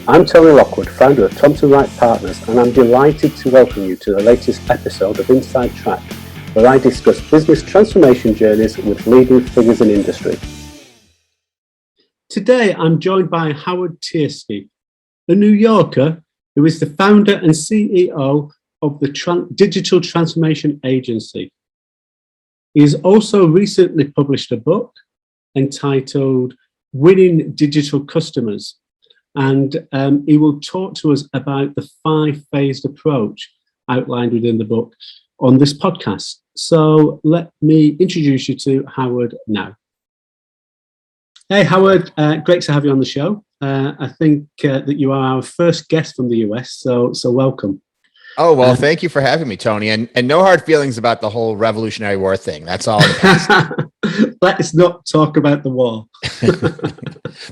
I'm Tony Lockwood, founder of Thompson Wright Partners, and I'm delighted to welcome you to the latest episode of Inside Track, where I discuss business transformation journeys with leading figures in industry. Today, I'm joined by Howard Tiersky, a New Yorker who is the founder and CEO of the Digital Transformation Agency. He has also recently published a book entitled Winning Digital Customers, and he will talk to us about the 5-phased approach outlined within the book on this podcast. So let me introduce you to Howard now. Hey, Howard, great to have you on the show. I think that you are our first guest from the US, so welcome. Oh, well, thank you for having me, Tony. And no hard feelings about the whole Revolutionary War thing. That's all in the past. Let's not talk about the war.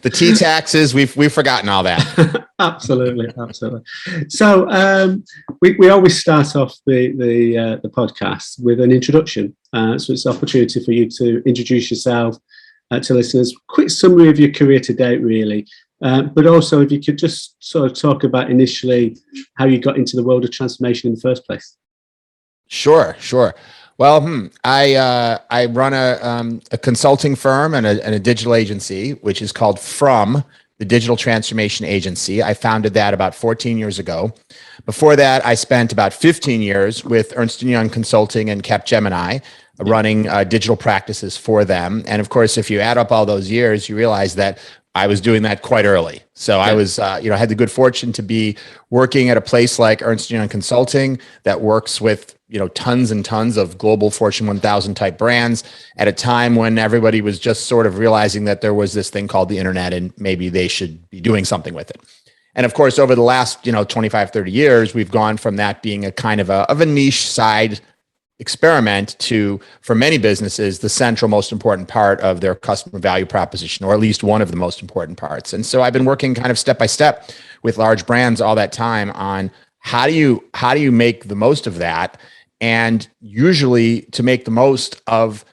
The tea taxes, we've forgotten all that. Absolutely. So we always start off the podcast with an introduction. So it's an opportunity for you to introduce yourself to listeners. Quick summary of your career to date, really. But also, if you could just sort of talk about initially how you got into the world of transformation in the first place. Sure. Well, I run a consulting firm and a digital agency, which is called the Digital Transformation Agency. I founded that about 14 years ago. Before that, I spent about 15 years with Ernst & Young Consulting and Capgemini, running digital practices for them. And of course, if you add up all those years, you realize that I was doing that quite early. So I was, had the good fortune to be working at a place like Ernst & Young Consulting that works with, tons and tons of global Fortune 1000 type brands at a time when everybody was just sort of realizing that there was this thing called the internet and maybe they should be doing something with it. And of course, over the last, 25, 30 years, we've gone from that being a kind of a niche side experiment to, for many businesses, the central most important part of their customer value proposition, or at least one of the most important parts. And so I've been working kind of step by step with large brands all that time on how do you make the most of that? And usually to make the most of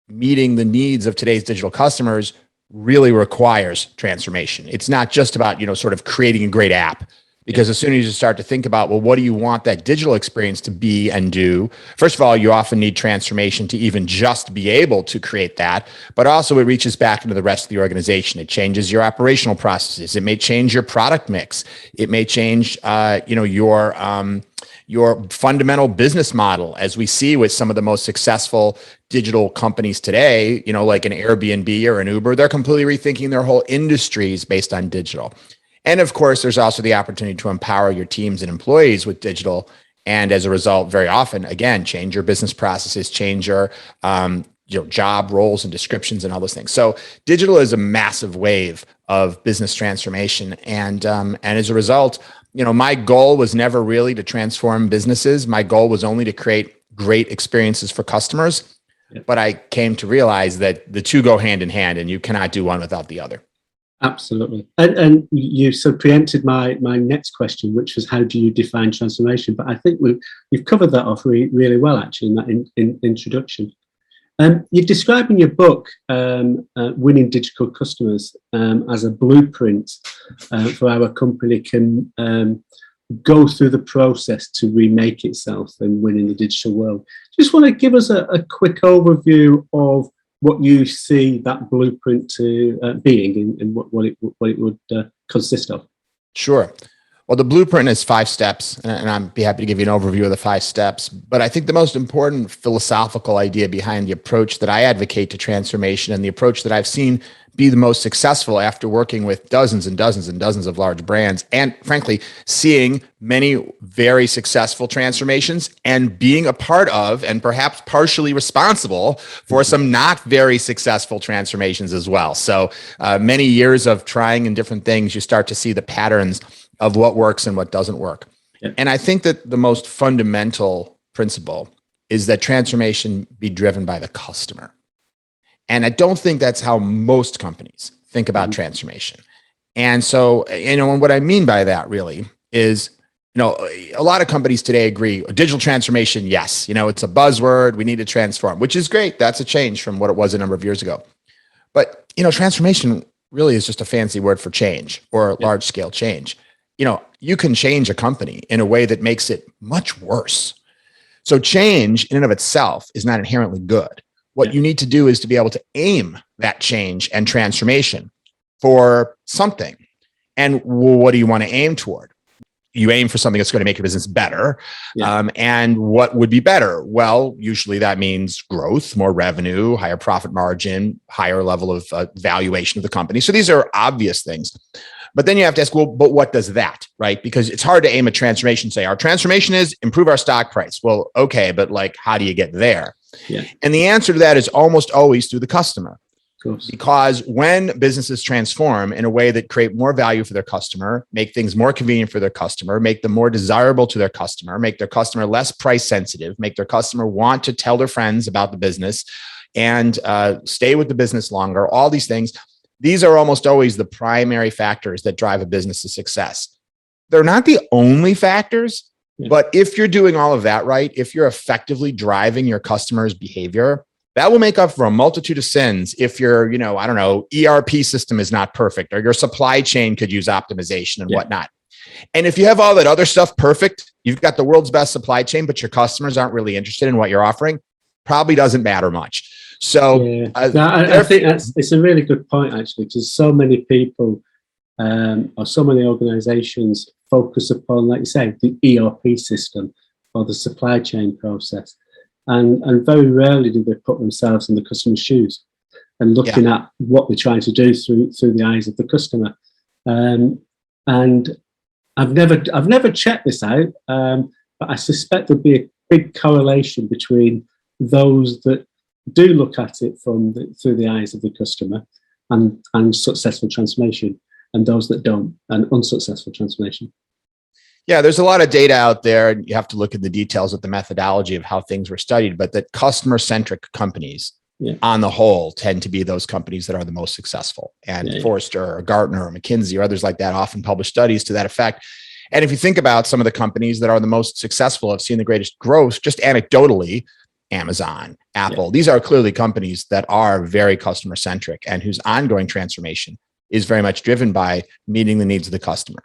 meeting the needs of today's digital customers really requires transformation. It's not just about, sort of creating a great app. Because as soon as you start to think about, well, what do you want that digital experience to be and do? First of all, you often need transformation to even just be able to create that. But also it reaches back into the rest of the organization. It changes your operational processes. It may change your product mix. It may change, your fundamental business model, as we see with some of the most successful digital companies today, like an Airbnb or an Uber. They're completely rethinking their whole industries based on digital. And of course, there's also the opportunity to empower your teams and employees with digital. And as a result, very often, again, change your business processes, change your job roles and descriptions and all those things. So digital is a massive wave of business transformation. And as a result, my goal was never really to transform businesses. My goal was only to create great experiences for customers. Yep. But I came to realize that the two go hand in hand and you cannot do one without the other. Absolutely. And you so preempted my next question, which was how do you define transformation? But I think we've covered that off really well, actually, in that introduction. You describe in your book Winning Digital Customers as a blueprint for how a company can go through the process to remake itself and win in the digital world. Just want to give us a quick overview of what you see that blueprint to being and what it would consist of. Sure. Well, the blueprint is 5 steps, and I'd be happy to give you an overview of the 5 steps. But I think the most important philosophical idea behind the approach that I advocate to transformation and the approach that I've seen be the most successful after working with dozens and dozens and dozens of large brands and, frankly, seeing many very successful transformations and being a part of and perhaps partially responsible for some not very successful transformations as well. So many years of trying and different things, you start to see the patterns of what works and what doesn't work. Yep. And I think that the most fundamental principle is that transformation be driven by the customer. And I don't think that's how most companies think about transformation. And so, and what I mean by that really is, a lot of companies today agree, digital transformation, yes, it's a buzzword, we need to transform, which is great. That's a change from what it was a number of years ago. But, transformation really is just a fancy word for change or large scale change. you can change a company in a way that makes it much worse. So change in and of itself is not inherently good. What you need to do is to be able to aim that change and transformation for something. And what do you want to aim toward? You aim for something that's going to make your business better. And what would be better? Well, usually that means growth, more revenue, higher profit margin, higher level of valuation of the company. So these are obvious things. But then you have to ask, well, but what does that, right? Because it's hard to aim a transformation, say our transformation is improve our stock price. Well, okay, but like, how do you get there? And the answer to that is almost always through the customer. Because when businesses transform in a way that create more value for their customer, make things more convenient for their customer, make them more desirable to their customer, make their customer less price sensitive, make their customer want to tell their friends about the business and stay with the business longer, all these things, these are almost always the primary factors that drive a business to success. They're not the only factors, but if you're doing all of that right, if you're effectively driving your customer's behavior, that will make up for a multitude of sins. If your, ERP system is not perfect, or your supply chain could use optimization and whatnot. And if you have all that other stuff perfect, you've got the world's best supply chain, but your customers aren't really interested in what you're offering, probably doesn't matter much. So I think it's a really good point, actually, because so many people or so many organizations focus upon, like you say, the ERP system or the supply chain process. And very rarely do they put themselves in the customer's shoes and looking at what they're trying to do through the eyes of the customer. And I've never checked this out, but I suspect there'll be a big correlation between those that do look at it through the eyes of the customer and successful transformation, and those that don't, and unsuccessful transformation. Yeah, there's a lot of data out there, and you have to look at the details of the methodology of how things were studied, but that customer-centric companies on the whole tend to be those companies that are the most successful. And Forrester or Gartner or McKinsey or others like that often publish studies to that effect. And if you think about some of the companies that are the most successful, have seen the greatest growth, just anecdotally, Amazon, Apple, these are clearly companies that are very customer-centric and whose ongoing transformation is very much driven by meeting the needs of the customer.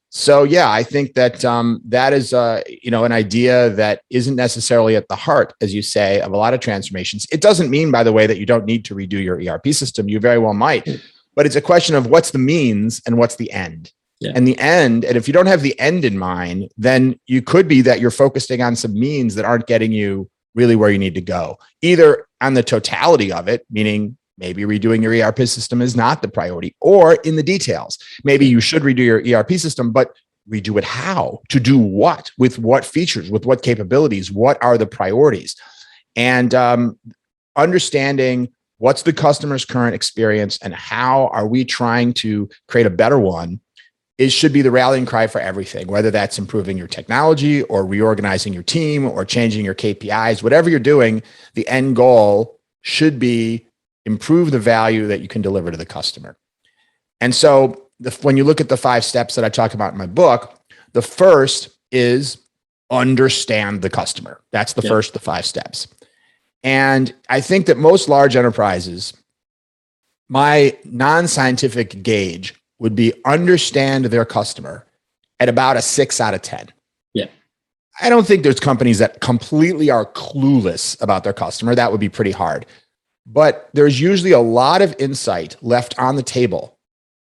So, I think that that is, an idea that isn't necessarily at the heart, as you say, of a lot of transformations. It doesn't mean, by the way, that you don't need to redo your ERP system. You very well might, but it's a question of what's the means and what's the end. And the end, and if you don't have the end in mind, then you could be that you're focusing on some means that aren't getting you really where you need to go, either on the totality of it, meaning maybe redoing your ERP system is not the priority, or in the details. Maybe you should redo your ERP system, but redo it how? To do what? With what features? With what capabilities? What are the priorities? And understanding what's the customer's current experience and how are we trying to create a better one should be the rallying cry for everything, whether that's improving your technology or reorganizing your team or changing your KPIs, whatever you're doing, the end goal should be improve the value that you can deliver to the customer. And so when you look at the 5 steps that I talk about in my book, the first is understand the customer. That's the first of the 5 steps. And I think that most large enterprises, my non-scientific gauge would be understand their customer at about a 6 out of 10. I don't think there's companies that completely are clueless about their customer. That would be pretty hard. But there's usually a lot of insight left on the table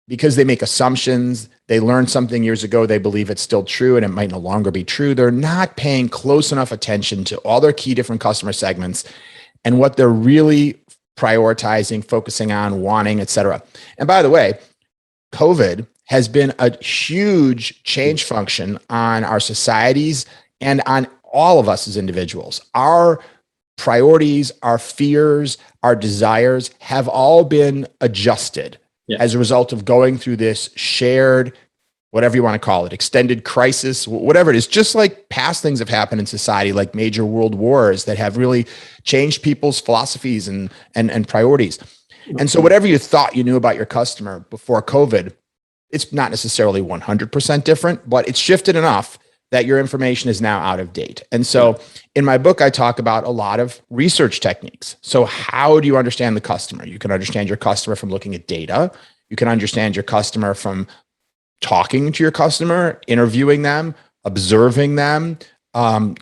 because they make assumptions. They learned something years ago. They believe it's still true and it might no longer be true. They're not paying close enough attention to all their key different customer segments and what they're really prioritizing, focusing on, wanting, et cetera. And by the way, COVID has been a huge change function on our societies and on all of us as individuals. Our priorities, our fears, our desires have all been adjusted as a result of going through this shared, whatever you want to call it, extended crisis, whatever it is, just like past things have happened in society, like major world wars that have really changed people's philosophies and priorities. And so whatever you thought you knew about your customer before COVID, it's not necessarily 100% different, but it's shifted enough that your information is now out of date. And so in my book, I talk about a lot of research techniques. So how do you understand the customer? You can understand your customer from looking at data. You can understand your customer from talking to your customer, interviewing them, observing them,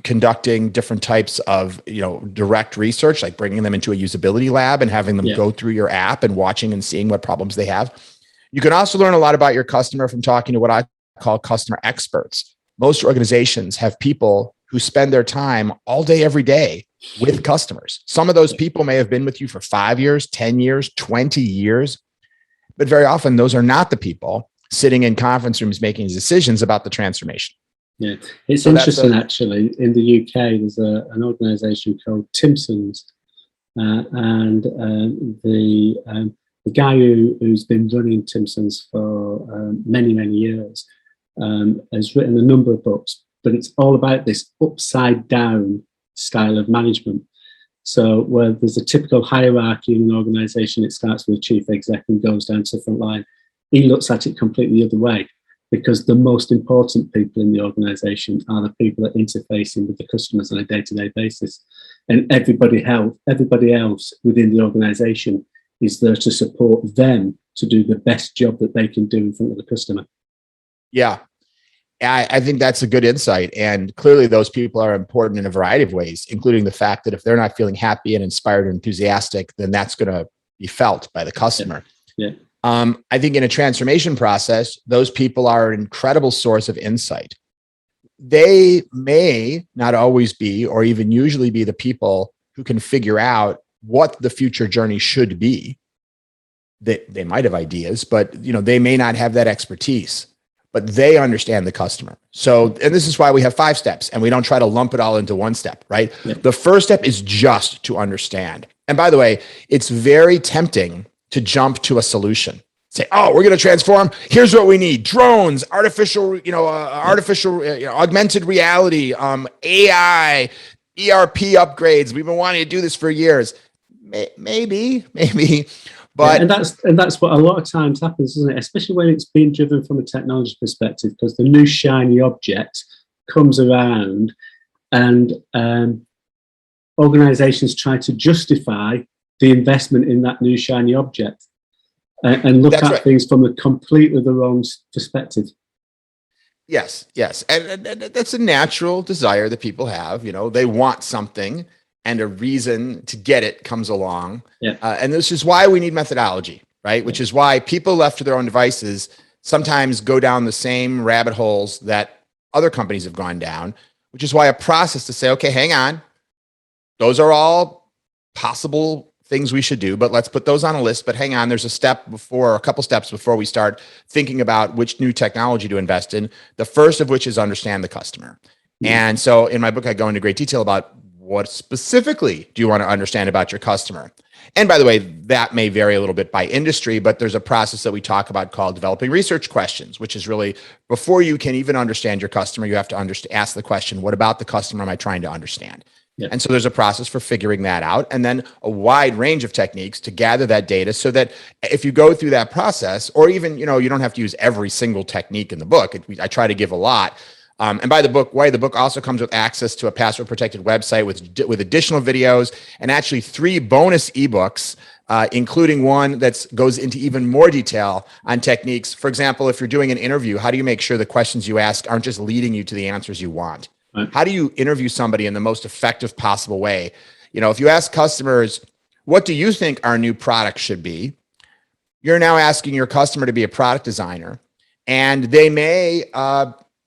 conducting different types of, direct research, like bringing them into a usability lab and having them go through your app and watching and seeing what problems they have. You can also learn a lot about your customer from talking to what I call customer experts. Most organizations have people who spend their time all day, every day with customers. Some of those people may have been with you for 5 years, 10 years, 20 years, but very often those are not the people sitting in conference rooms making decisions about the transformation. Yeah, it's interesting actually. In the UK, there's an organisation called Timsons, and the guy who's been running Timsons for many years has written a number of books, but it's all about this upside down style of management. So where there's a typical hierarchy in an organisation, it starts with a chief exec and goes down to the front line. He looks at it completely the other way, because the most important people in the organisation are the people that are interfacing with the customers on a day-to-day basis. And everybody else within the organisation is there to support them to do the best job that they can do in front of the customer. Yeah, I think that's a good insight. And clearly those people are important in a variety of ways, including the fact that if they're not feeling happy and inspired and enthusiastic, then that's going to be felt by the customer. Yeah. I think in a transformation process, those people are an incredible source of insight. They may not always be, or even usually be, the people who can figure out what the future journey should be. They might have ideas, but they may not have that expertise, but they understand the customer. So, and this is why we have 5 steps, and we don't try to lump it all into one step, right? Yeah. The first step is just to understand. And by the way, it's very tempting to jump to a solution. Say, oh, we're going to transform. Here's what we need: drones, artificial, augmented reality, AI, ERP upgrades. We've been wanting to do this for years. Maybe, but and that's what a lot of times happens, isn't it? Especially when it's being driven from a technology perspective, because the new shiny object comes around, and organizations try to justify the investment in that new shiny object and look at things from a completely the wrong perspective. Yes. And that's a natural desire that people have. They want something, and a reason to get it comes along. Yeah. And this is why we need methodology, right? Which is why people left to their own devices sometimes go down the same rabbit holes that other companies have gone down, which is why a process to say, okay, hang on, those are all possible things we should do, but let's put those on a list. But hang on, there's a couple steps before we start thinking about which new technology to invest in. The first of which is understand the customer. And so in my book, I go into great detail about what specifically do you want to understand about your customer. And by the way, that may vary a little bit by industry, but there's a process that we talk about called developing research questions, which is really before you can even understand your customer, you have to ask the question, what about the customer am I trying to understand? Yeah. And so there's a process for figuring that out, and then a wide range of techniques to gather that data, so that if you go through that process, or even, you don't have to use every single technique in the book. I try to give a lot. And by the book way, the book also comes with access to a password protected website with additional videos, and actually 3 bonus ebooks, including one that goes into even more detail on techniques. For example, if you're doing an interview, how do you make sure the questions you ask aren't just leading you to the answers you want? How do you interview somebody in the most effective possible way? If you ask customers, what do you think our new product should be? You're now asking your customer to be a product designer, and they may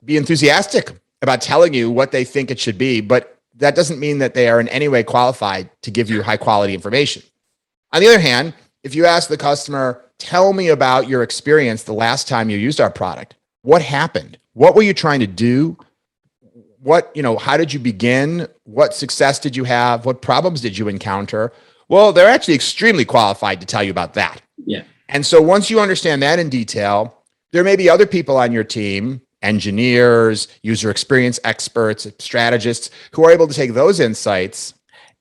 be enthusiastic about telling you what they think it should be, but that doesn't mean that they are in any way qualified to give you high quality information. On the other hand, if you ask the customer, tell me about your experience the last time you used our product. What happened? What were you trying to do? How did you begin? What success did you have? What problems did you encounter? Well, they're actually extremely qualified to tell you about that. Yeah. And so once you understand that in detail, there may be other people on your team, engineers, user experience experts, strategists, who are able to take those insights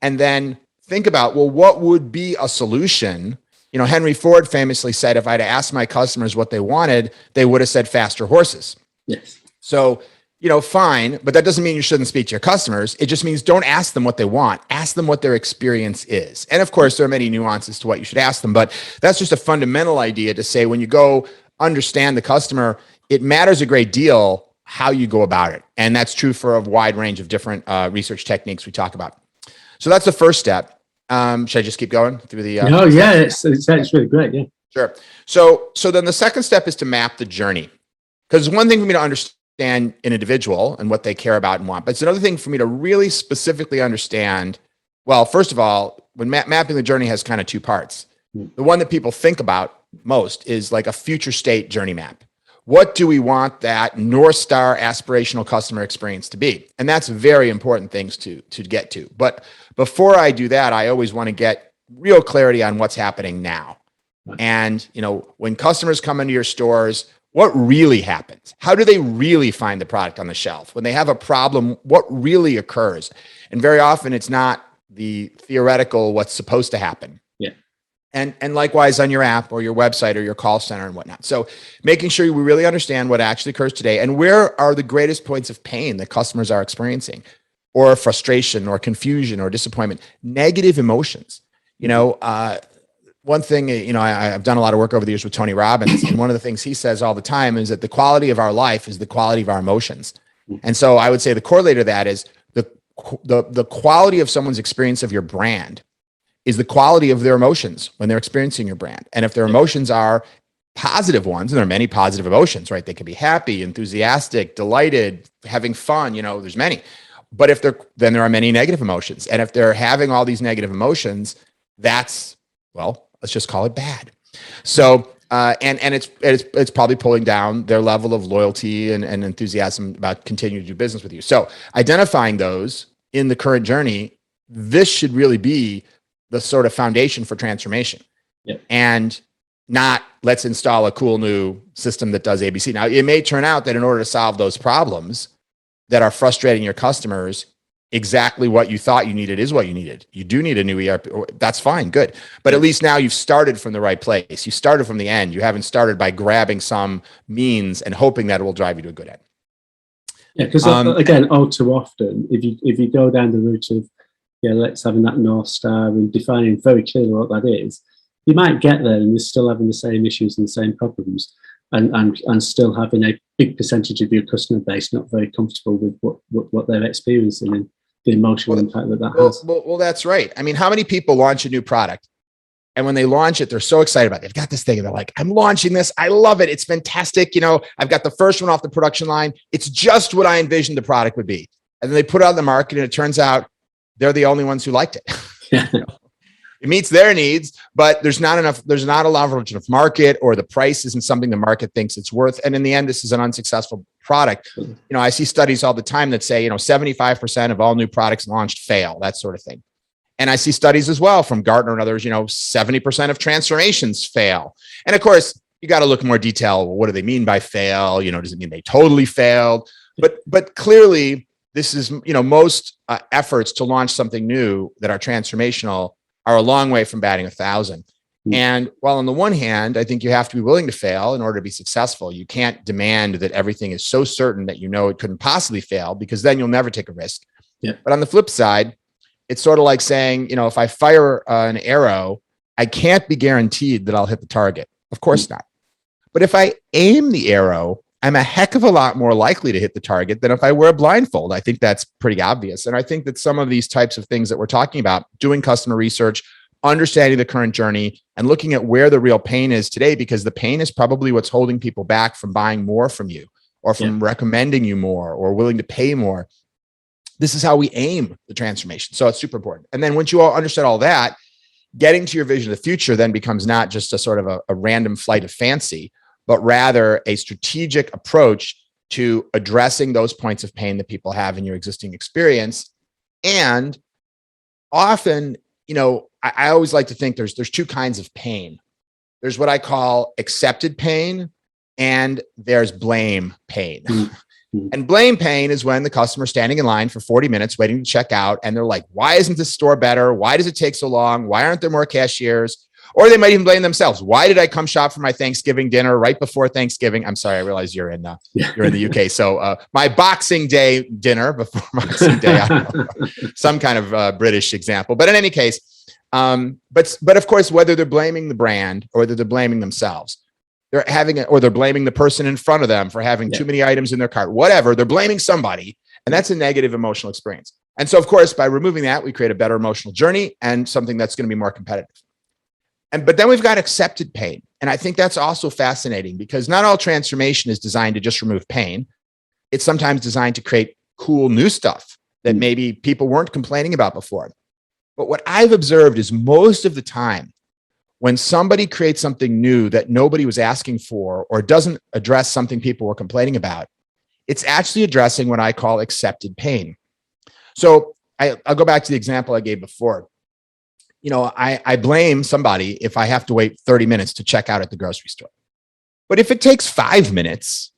and then think about, well, what would be a solution? Henry Ford famously said, if I'd asked my customers what they wanted, they would have said faster horses. Yes. So, fine, but that doesn't mean you shouldn't speak to your customers. It just means don't ask them what they want. Ask them what their experience is. And of course, there are many nuances to what you should ask them, but that's just a fundamental idea to say, when you go understand the customer, it matters a great deal how you go about it. And that's true for a wide range of different research techniques we talk about. So that's the first step. Should I just keep going through the? Oh, yeah, it's really great. Yeah. Sure. So then the second step is to map the journey, because it's one thing for me to understand an individual and what they care about and want, but it's another thing for me to really specifically understand. Well, first of all, when mapping the journey has kind of two parts. The one that people think about most is like a future state journey map. What do we want that North Star aspirational customer experience to be? And that's very important things to get to. But before I do that, I always want to get real clarity on what's happening now. And, when customers come into your stores, what really happens? How do they really find the product on the shelf? When they have a problem, what really occurs? And very often it's not the theoretical what's supposed to happen. Yeah. And likewise on your app or your website or your call center and whatnot. So making sure we really understand what actually occurs today and where are the greatest points of pain that customers are experiencing, or frustration or confusion or disappointment, negative emotions. One thing, I've done a lot of work over the years with Tony Robbins, and one of the things he says all the time is that the quality of our life is the quality of our emotions. And so I would say the correlator to that is the quality of someone's experience of your brand is the quality of their emotions when they're experiencing your brand. And if their emotions are positive ones, and there are many positive emotions, right? They can be happy, enthusiastic, delighted, having fun, there's many. But then there are many negative emotions. And if they're having all these negative emotions, that's, let's just call it bad. So, and it's probably pulling down their level of loyalty and enthusiasm about continuing to do business with you. So identifying those in the current journey, this should really be the sort of foundation for transformation. Yep. And not let's install a cool new system that does ABC. Now, it may turn out that in order to solve those problems that are frustrating your customers, exactly what you thought you needed is what you needed. You do need a new ERP. That's fine. Good. But at least now you've started from the right place. You started from the end. You haven't started by grabbing some means and hoping that it will drive you to a good end. Yeah. Because again, all too often, if you go down the route of, let's having that North Star and defining very clearly what that is, you might get there and you're still having the same issues and the same problems, and still having a big percentage of your customer base not very comfortable with what they're experiencing and the emotional impact that has. Well, that's right. I mean, how many people launch a new product, and when they launch it, they're so excited about it. They've got this thing and they're like, I'm launching this. I love it. It's fantastic. I've got the first one off the production line. It's just what I envisioned the product would be. And then they put it on the market and it turns out they're the only ones who liked it. It meets their needs, but there's not a large enough market, or the price isn't something the market thinks it's worth. And in the end, this is an unsuccessful product. I see studies all the time that say, 75% of all new products launched fail, that sort of thing. And I see studies as well from Gartner and others, 70% of transformations fail. And of course, you got to look more detail. Well, what do they mean by fail? Does it mean they totally failed? But clearly, this is, most efforts to launch something new that are transformational are a long way from batting 1,000. And while on the one hand, I think you have to be willing to fail in order to be successful. You can't demand that everything is so certain that it couldn't possibly fail, because then you'll never take a risk. Yeah. But on the flip side, it's sort of like saying, if I fire an arrow, I can't be guaranteed that I'll hit the target. Of course not. But if I aim the arrow, I'm a heck of a lot more likely to hit the target than if I wear a blindfold. I think that's pretty obvious. And I think that some of these types of things that we're talking about, doing customer research, understanding the current journey, and looking at where the real pain is today, because the pain is probably what's holding people back from buying more from you, or from recommending you more, or willing to pay more. This is how we aim the transformation. So it's super important. And then once you all understand all that, getting to your vision of the future then becomes not just a sort of a random flight of fancy, but rather a strategic approach to addressing those points of pain that people have in your existing experience. And often, I always like to think there's two kinds of pain. There's what I call accepted pain, and there's blame pain. And blame pain is when the customer's standing in line for 40 minutes waiting to check out, and they're like, why isn't this store better? Why does it take so long? Why aren't there more cashiers? Or they might even blame themselves. Why did I come shop for my Thanksgiving dinner right before Thanksgiving? I'm sorry, I realize you're in the UK. So my Boxing Day dinner before Boxing Day, I don't know, some kind of British example. But in any case, but of course, whether they're blaming the brand or whether they're blaming themselves, they're or they're blaming the person in front of them for having too many items in their cart, whatever. They're blaming somebody, and that's a negative emotional experience. And so, of course, by removing that, we create a better emotional journey and something that's going to be more competitive. But then we've got accepted pain. And I think that's also fascinating because not all transformation is designed to just remove pain. It's sometimes designed to create cool new stuff that maybe people weren't complaining about before. But what I've observed is most of the time, when somebody creates something new that nobody was asking for or doesn't address something people were complaining about, it's actually addressing what I call accepted pain. So I'll go back to the example I gave before. I blame somebody if I have to wait 30 minutes to check out at the grocery store. But if it takes 5 minutes,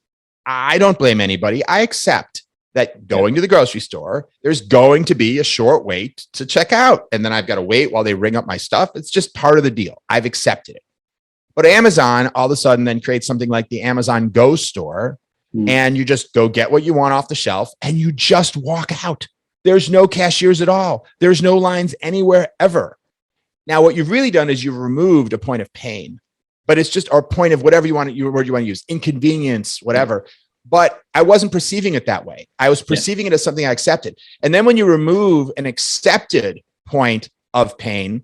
I don't blame anybody. I accept that going to the grocery store, there's going to be a short wait to check out. And then I've got to wait while they ring up my stuff. It's just part of the deal. I've accepted it. But Amazon all of a sudden then creates something like the Amazon Go store, and you just go get what you want off the shelf and you just walk out. There's no cashiers at all. There's no lines anywhere ever. Now, what you've really done is you've removed a point of pain, but it's just a point of whatever word you want to use, inconvenience, whatever. But I wasn't perceiving it that way. I was perceiving it as something I accepted. And then when you remove an accepted point of pain,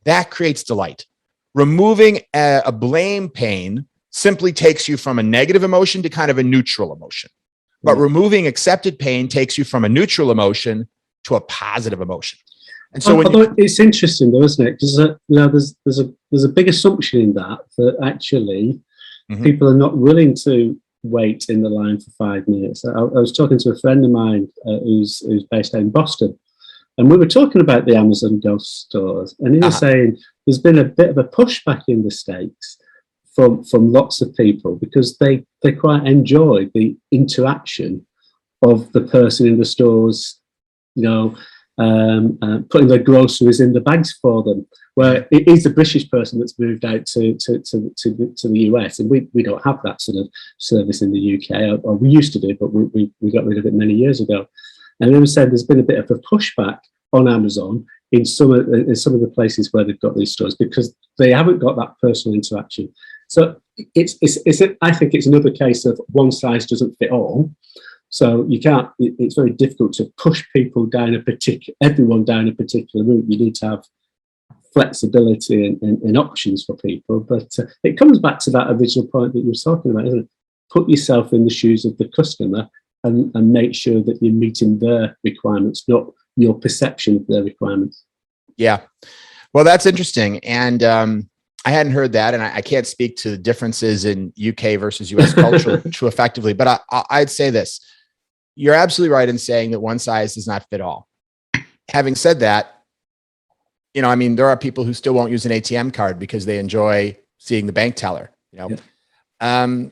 that creates delight. Removing a blame pain simply takes you from a negative emotion to kind of a neutral emotion. But removing accepted pain takes you from a neutral emotion to a positive emotion. And so it's interesting though, isn't it? Because there's a big assumption in that actually people are not willing to wait in the line for 5 minutes. I was talking to a friend of mine who's based out in Boston, and we were talking about the Amazon Go stores, and he was saying there's been a bit of a pushback in the States from lots of people because they quite enjoy the interaction of the person in the stores, putting their groceries in the bags for them. Where it is the British person that's moved out to the US, and we don't have that sort of service in the UK, or we used to do, but we got rid of it many years ago. And they said there's been a bit of a pushback on Amazon in some of the places where they've got these stores because they haven't got that personal interaction. So I think it's another case of one size doesn't fit all. So you can't. It's very difficult to push people down everyone down a particular route. You need to have flexibility and options for people. But it comes back to that original point that you were talking about, isn't it? Put yourself in the shoes of the customer and make sure that you're meeting their requirements, not your perception of their requirements. Yeah. Well, that's interesting. And I hadn't heard that, and I can't speak to the differences in UK versus US culture too effectively, but I'd say this. You're absolutely right in saying that one size does not fit all. Having said that, there are people who still won't use an ATM card because they enjoy seeing the bank teller. There's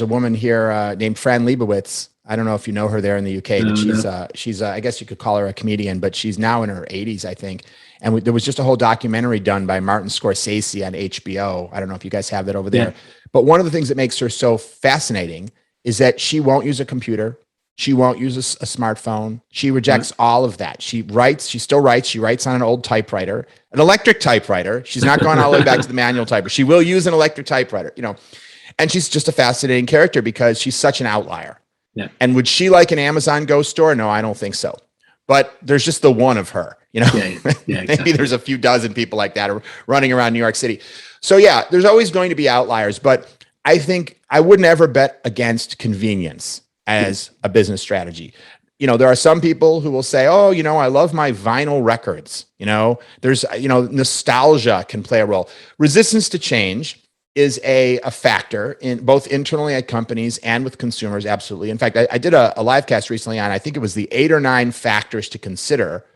a woman here named Fran Lebowitz. I don't know if you know her there in the UK, but she's I guess you could call her a comedian, but she's now in her 80s, I think. And there was just a whole documentary done by Martin Scorsese on HBO. I don't know if you guys have that over there. But one of the things that makes her so fascinating is that she won't use a computer. She won't use a smartphone. She rejects all of that. She still writes. She writes on an old typewriter, an electric typewriter. She's not gone all the way back to the manual typewriter. She will use an electric typewriter, and she's just a fascinating character because she's such an outlier. Yeah. And would she like an Amazon Go store? No, I don't think so. But there's just the one of her, exactly. Maybe there's a few dozen people like that running around New York City. So there's always going to be outliers, but I think I wouldn't ever bet against convenience as a business strategy. There are some people who will say, oh, I love my vinyl records. There's, nostalgia can play a role. Resistance to change is a factor in both internally at companies and with consumers. Absolutely. In fact, I did a live cast recently on, I think it was the 8 or 9 factors to consider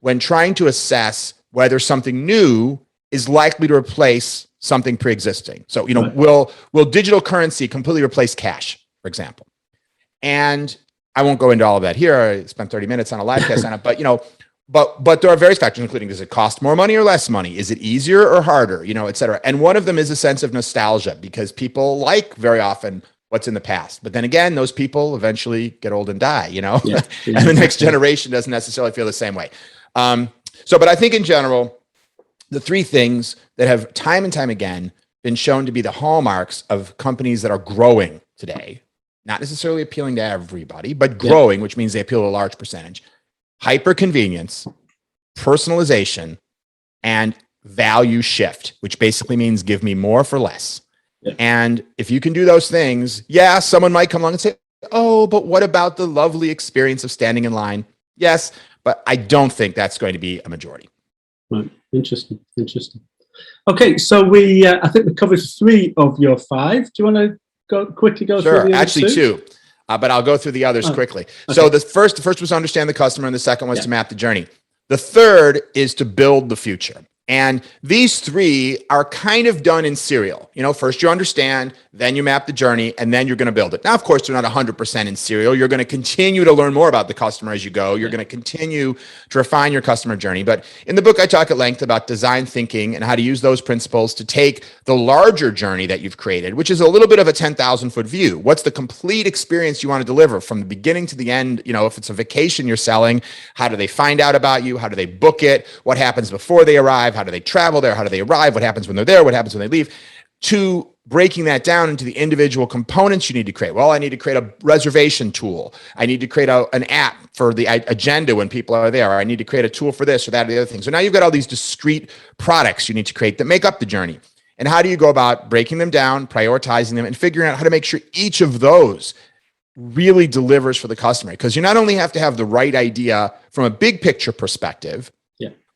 when trying to assess whether something new is likely to replace something pre-existing. So, will digital currency completely replace cash, for example? And I won't go into all of that here. I spent 30 minutes on a live cast on it, but there are various factors, including, does it cost more money or less money? Is it easier or harder, et cetera? And one of them is a sense of nostalgia because people like very often what's in the past. But then again, those people eventually get old and die, and the next generation doesn't necessarily feel the same way. But I think in general, the 3 things that have time and time again been shown to be the hallmarks of companies that are growing today, not necessarily appealing to everybody, but growing, which means they appeal to a large percentage. Hyper convenience, personalization, and value shift, which basically means give me more for less. And if you can do those things, someone might come along and say, oh, but what about the lovely experience of standing in line? Yes, but I don't think that's going to be a majority. Right. Interesting. Okay, so I think we covered 3 of your 5. Do you want to quickly go through the other Actually 2, but I'll go through the others quickly. Okay. So the first was to understand the customer, and the second was to map the journey. The third is to build the future. And these 3 are kind of done in serial. First you understand, then you map the journey, and then you're going to build it. Now, of course, they're not 100% in serial. You're going to continue to learn more about the customer as you go. You're going to continue to refine your customer journey. But in the book, I talk at length about design thinking and how to use those principles to take the larger journey that you've created, which is a little bit of a 10,000-foot view. What's the complete experience you want to deliver from the beginning to the end? If it's a vacation you're selling, how do they find out about you? How do they book it? What happens before they arrive? How do they travel there? How do they arrive? What happens when they're there? What happens when they leave? To breaking that down into the individual components you need to create. Well, I need to create a reservation tool. I need to create an app for the agenda when people are there. Or I need to create a tool for this or that or the other thing. So now you've got all these discrete products you need to create that make up the journey. And how do you go about breaking them down, prioritizing them, and figuring out how to make sure each of those really delivers for the customer? Because you not only have to have the right idea from a big picture perspective,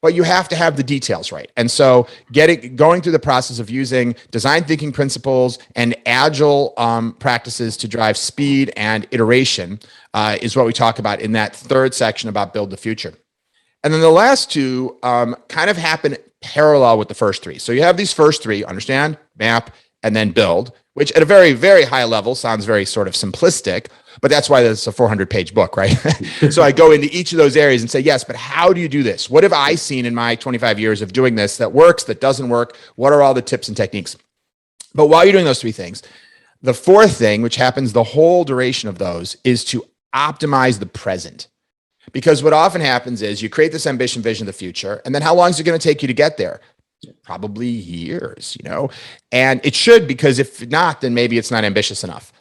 but you have to have the details right. And so going through the process of using design thinking principles and agile practices to drive speed and iteration is what we talk about in that third section about build the future. And then the last 2 kind of happen parallel with the first 3. So you have these first 3, understand, map, and then build, which at a very, very high level sounds very sort of simplistic, but that's why it's a 400-page book, right? So I go into each of those areas and say, yes, but how do you do this? What have I seen in my 25 years of doing this that works, that doesn't work? What are all the tips and techniques? But while you're doing those 3 things, the fourth thing, which happens the whole duration of those, is to optimize the present. Because what often happens is you create this ambition, vision of the future, and then how long is it going to take you to get there? Probably years, and it should, because if not, then maybe it's not ambitious enough.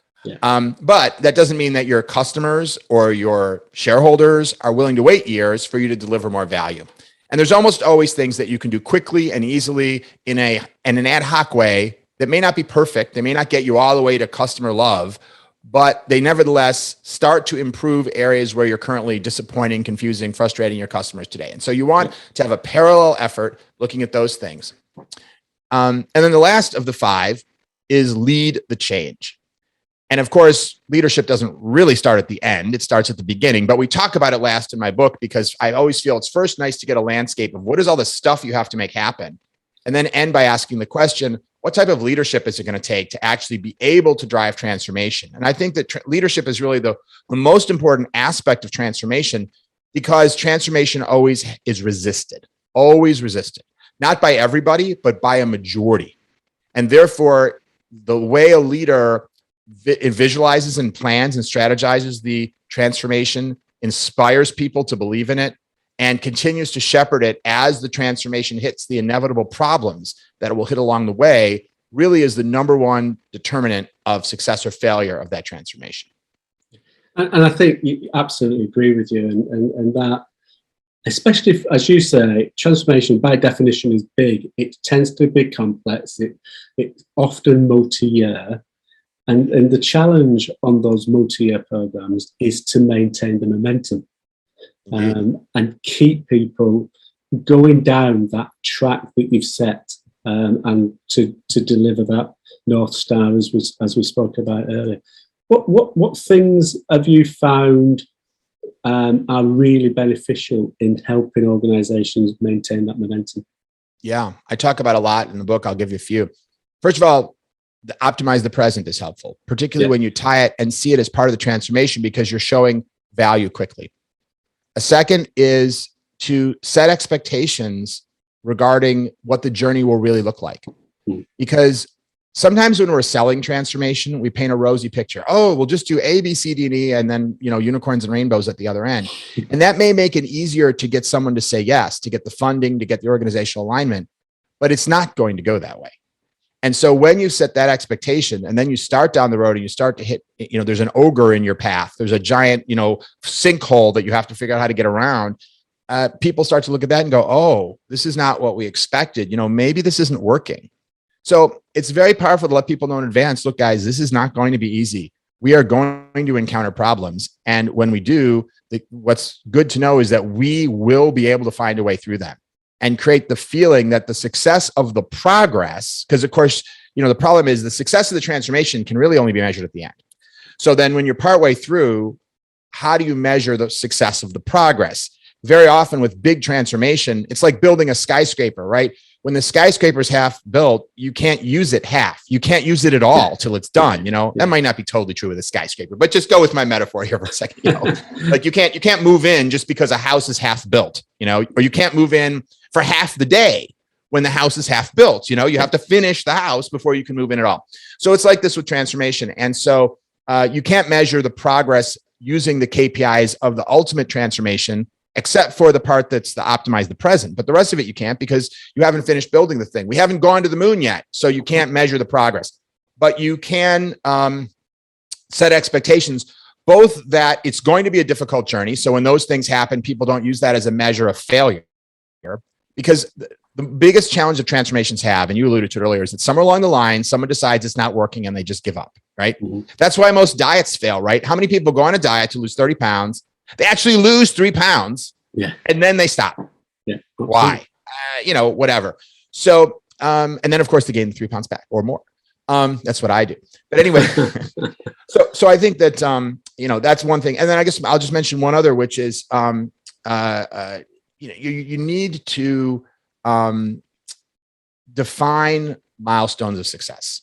But that doesn't mean that your customers or your shareholders are willing to wait years for you to deliver more value. And there's almost always things that you can do quickly and easily in an ad hoc way that may not be perfect. They may not get you all the way to customer love, but they nevertheless start to improve areas where you're currently disappointing, confusing, frustrating your customers today. And so you want to have a parallel effort looking at those things. And then the last of the 5 is lead the change. And of course, leadership doesn't really start at the end. It starts at the beginning, but we talk about it last in my book because I always feel it's first nice to get a landscape of what is all the stuff you have to make happen, and then end by asking the question, what type of leadership is it going to take to actually be able to drive transformation? And I think that leadership is really the most important aspect of transformation, because transformation always is resisted, not by everybody, but by a majority. And therefore, the way a leader visualizes and plans and strategizes the transformation inspires people to believe in it and continues to shepherd it as the transformation hits the inevitable problems that it will hit along the way, really is the number one determinant of success or failure of that transformation. And I think you absolutely agree with you, and that, especially if, as you say, transformation by definition is big. It tends to be complex. It's often multi-year. And the challenge on those multi-year programs is to maintain the momentum and keep people going down that track that you've set, and to deliver that North Star as we spoke about earlier. What things have you found are really beneficial in helping organizations maintain that momentum? Yeah, I talk about a lot in the book. I'll give you a few. First of all, optimize the present is helpful, particularly when you tie it and see it as part of the transformation, because you're showing value quickly. A second is to set expectations regarding what the journey will really look like. Because sometimes when we're selling transformation, we paint a rosy picture. Oh, we'll just do A, B, C, D, and E, and then, unicorns and rainbows at the other end. And that may make it easier to get someone to say yes, to get the funding, to get the organizational alignment, but it's not going to go that way. And so when you set that expectation and then you start down the road and you start to hit, there's an ogre in your path, there's a giant, sinkhole that you have to figure out how to get around. People start to look at that and go, oh, this is not what we expected. Maybe this isn't working. So it's very powerful to let people know in advance, look, guys, this is not going to be easy. We are going to encounter problems. And when we do, what's good to know is that we will be able to find a way through them and create the feeling that the success of the progress, because of course, the problem is the success of the transformation can really only be measured at the end. So then when you're partway through, how do you measure the success of the progress? Very often with big transformation, it's like building a skyscraper, right? When the skyscraper's half built, you can't use it half. You can't use it at all till it's done. That might not be totally true with a skyscraper, but just go with my metaphor here for a second. Like you can't move in just because a house is half built, or you can't move in for half the day when the house is half built. You have to finish the house before you can move in at all. So it's like this with transformation. And so you can't measure the progress using the KPIs of the ultimate transformation, except for the part that's to optimize the present. But the rest of it you can't, because you haven't finished building the thing. We haven't gone to the moon yet, so you can't measure the progress. But you can set expectations, both that it's going to be a difficult journey. So when those things happen, people don't use that as a measure of failure. Because the biggest challenge that transformations have, and you alluded to it earlier, is that somewhere along the line, someone decides it's not working and they just give up, right? Mm-hmm. That's why most diets fail, right? How many people go on a diet to lose 30 pounds? They actually lose 3 pounds, and then they stop. Yeah. Why? Whatever. So, and then of course they gain the 3 pounds back or more. That's what I do. But anyway, so I think that that's one thing. And then I guess I'll just mention one other, which is you need to define milestones of success.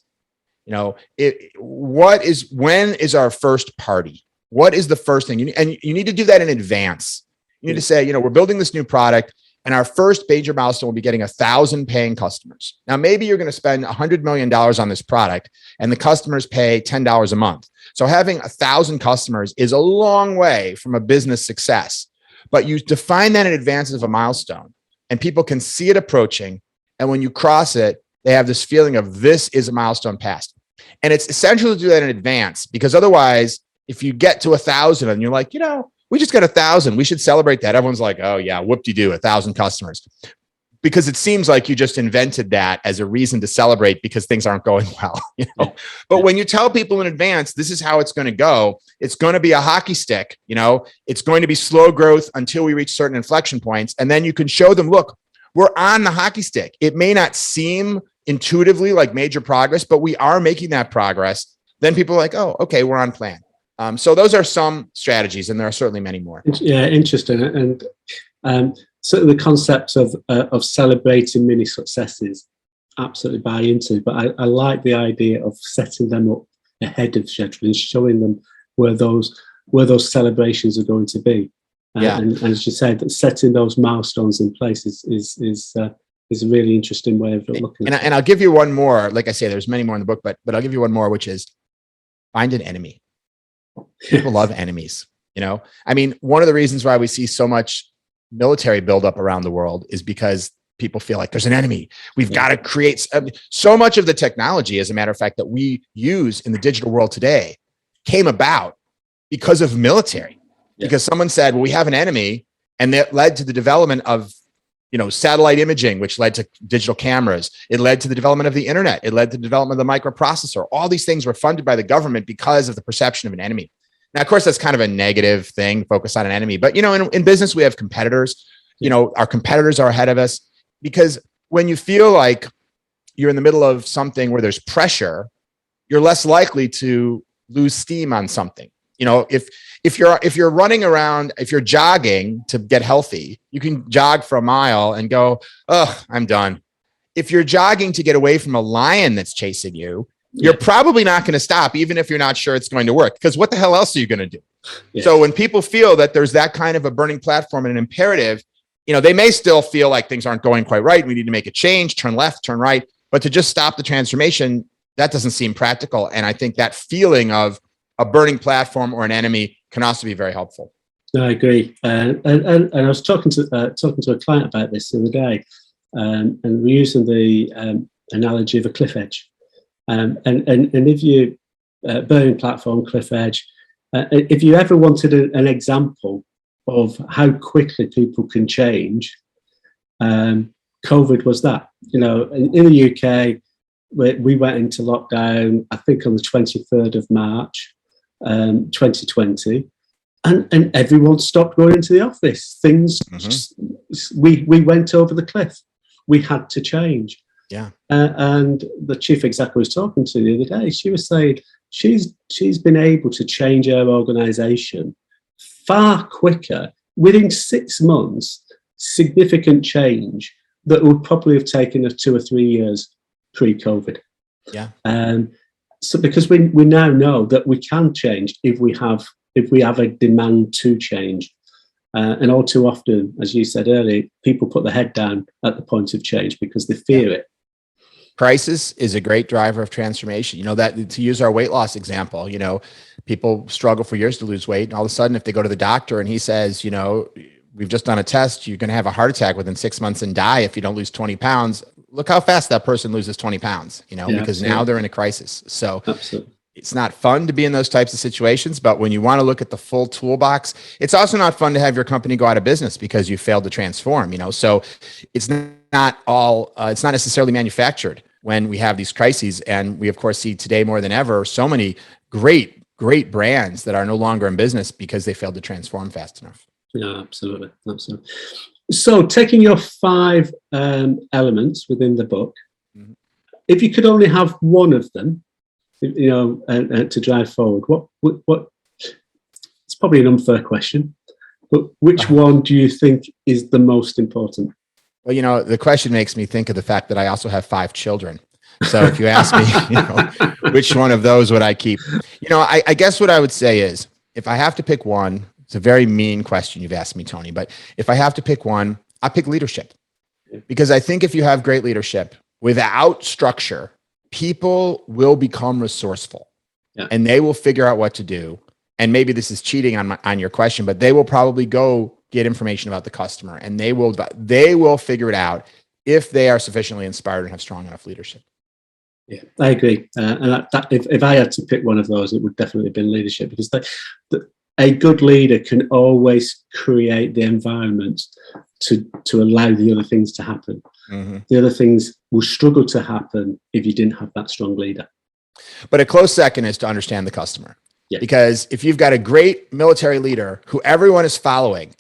When is our first party? What is the first thing? And you need to do that in advance. You need to say, we're building this new product and our first major milestone will be getting 1,000 paying customers. Now, maybe you're going to spend $100 million on this product and the customers pay $10 a month. So having 1,000 customers is a long way from a business success, but you define that in advance of a milestone and people can see it approaching. And when you cross it, they have this feeling of this is a milestone passed. And it's essential to do that in advance, because otherwise, if you get to 1,000 and you're like, we just got 1,000, we should celebrate that. Everyone's like, oh yeah, whoop-de-doo, 1,000 customers. Because it seems like you just invented that as a reason to celebrate because things aren't going well. But when you tell people in advance, this is how it's going to go. It's going to be a hockey stick. It's going to be slow growth until we reach certain inflection points. And then you can show them, look, we're on the hockey stick. It may not seem intuitively like major progress, but we are making that progress. Then people are like, oh, okay, we're on plan. So those are some strategies, and there are certainly many more. Yeah, interesting. And certainly the concept of celebrating mini successes, absolutely buy into. But I like the idea of setting them up ahead of schedule and showing them where those celebrations are going to be. And as you said, setting those milestones in place is a really interesting way of looking at it. And I'll give you one more. Like I say, there's many more in the book, but I'll give you one more, which is find an enemy. People love enemies. One of the reasons why we see so much military buildup around the world is because people feel like there's an enemy. We've got to create so much of the technology, as a matter of fact, that we use in the digital world today came about because of military, because someone said, well, we have an enemy. And that led to the development of, satellite imaging, which led to digital cameras. It led to the development of the internet. It led to the development of the microprocessor. All these things were funded by the government because of the perception of an enemy. Now, of course, that's kind of a negative thing, focus on an enemy. But, in business, we have competitors. Our competitors are ahead of us, because when you feel like you're in the middle of something where there's pressure, you're less likely to lose steam on something. If you're running around, if you're jogging to get healthy, you can jog for a mile and go, oh, I'm done. If you're jogging to get away from a lion that's chasing you, you're probably not going to stop, even if you're not sure it's going to work, because what the hell else are you going to do? So when people feel that there's that kind of a burning platform and an imperative, they may still feel like things aren't going quite right. We need to make a change, turn left, turn right. But to just stop the transformation, that doesn't seem practical. And I think that feeling of a burning platform or an enemy can also be very helpful. I agree. And I was talking to a client about this the other day, and we're using the analogy of a cliff edge. And if you burning platform, cliff edge, if you ever wanted an example of how quickly people can change, COVID was that. You know, in the UK, we went into lockdown, I think on the 23rd of March, 2020, and everyone stopped going into the office. Things, we went over the cliff. We had to change. Yeah. And the chief executive was talking to the other day. She was saying she's been able to change her organisation far quicker, within 6 months, significant change that would probably have taken her 2 or 3 years pre-COVID. Yeah. So because we now know that we can change if we have a demand to change. And all too often, as you said earlier, people put their head down at the point of change because they fear it. Crisis is a great driver of transformation. You know, that to use our weight loss example, you know, people struggle for years to lose weight. And all of a sudden, if they go to the doctor and he says, you know, we've just done a test, you're going to have a heart attack within 6 months and die if you don't lose 20 pounds. Look how fast that person loses 20 pounds, you know, because now they're in a crisis. So it's not fun to be in those types of situations, but when you want to look at the full toolbox, it's also not fun to have your company go out of business because you failed to transform, you know, so it's not necessarily manufactured when we have these crises. And we of course see today more than ever, so many great brands that are no longer in business because they failed to transform fast enough. Yeah, absolutely. So taking your 5 elements within the book, if you could only have one of them, you know, to drive forward, what? It's probably an unfair question, but which one do you think is the most important? Well, you know, the question makes me think of the fact that I also have 5 children. So if you ask me, you know, which one of those would I keep? You know, I guess what I would say is, if I have to pick one, it's a very mean question you've asked me, Tony, but if I have to pick one, I pick leadership. Because I think if you have great leadership without structure, people will become resourceful and they will figure out what to do. And maybe this is cheating on your question, but they will probably go get information about the customer and they will figure it out if they are sufficiently inspired and have strong enough leadership. Yeah, I agree. And if I had to pick one of those, it would definitely have been leadership, because a good leader can always create the environment to allow the other things to happen. The other things will struggle to happen if you didn't have that strong leader. But a close second is to understand the customer. Because if you've got a great military leader who everyone is following,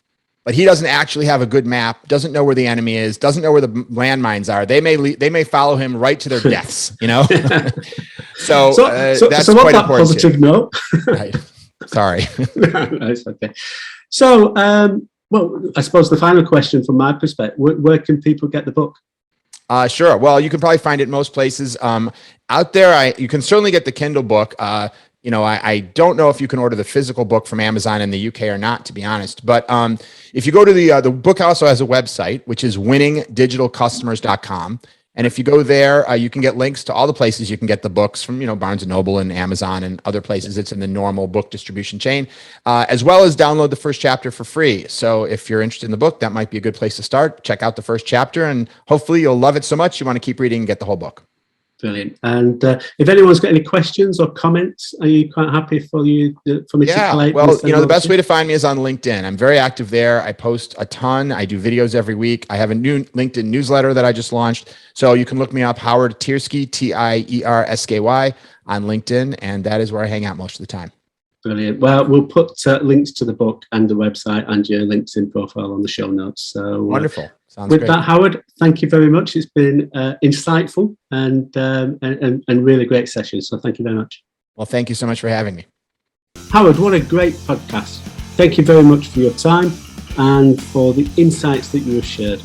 but he doesn't actually have a good map, doesn't know where the enemy is, doesn't know where the landmines are, they may follow him right to their deaths, you know? so that's quite important. Positive note. Right. Sorry. It's okay. So, well, I suppose the final question from my perspective, where can people get the book? Sure. Well, you can probably find it most places. Out there, you can certainly get the Kindle book. You know, I don't know if you can order the physical book from Amazon in the UK or not, to be honest. But if you go to the book also has a website, which is winningdigitalcustomers.com. And if you go there, you can get links to all the places you can get the books from, you know, Barnes & Noble and Amazon and other places. It's in the normal book distribution chain, as well as download the first chapter for free. So if you're interested in the book, that might be a good place to start. Check out the first chapter and hopefully you'll love it so much you want to keep reading and get the whole book. Brilliant. And if anyone's got any questions or comments, are you quite happy for me to collate? Well, you know, the best way to find me is on LinkedIn. I'm very active there. I post a ton. I do videos every week. I have a new LinkedIn newsletter that I just launched. So you can look me up, Howard Tiersky, Tiersky on LinkedIn. And that is where I hang out most of the time. Brilliant. Well, we'll put links to the book and the website and your LinkedIn profile on the show notes. So wonderful. Sounds with great. that, Howard, thank you very much. It's been insightful and really great session. So thank you very much. Well, thank you so much for having me. Howard, what a great podcast. Thank you very much for your time and for the insights that you have shared.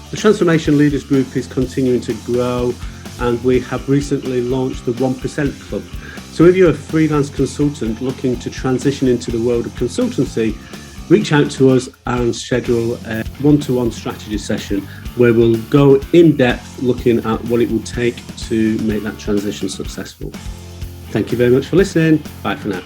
The Transformation Leaders Group is continuing to grow, and we have recently launched the 1% Club. So if you're a freelance consultant looking to transition into the world of consultancy, reach out to us and schedule a one-to-one strategy session where we'll go in depth looking at what it will take to make that transition successful. Thank you very much for listening. Bye for now.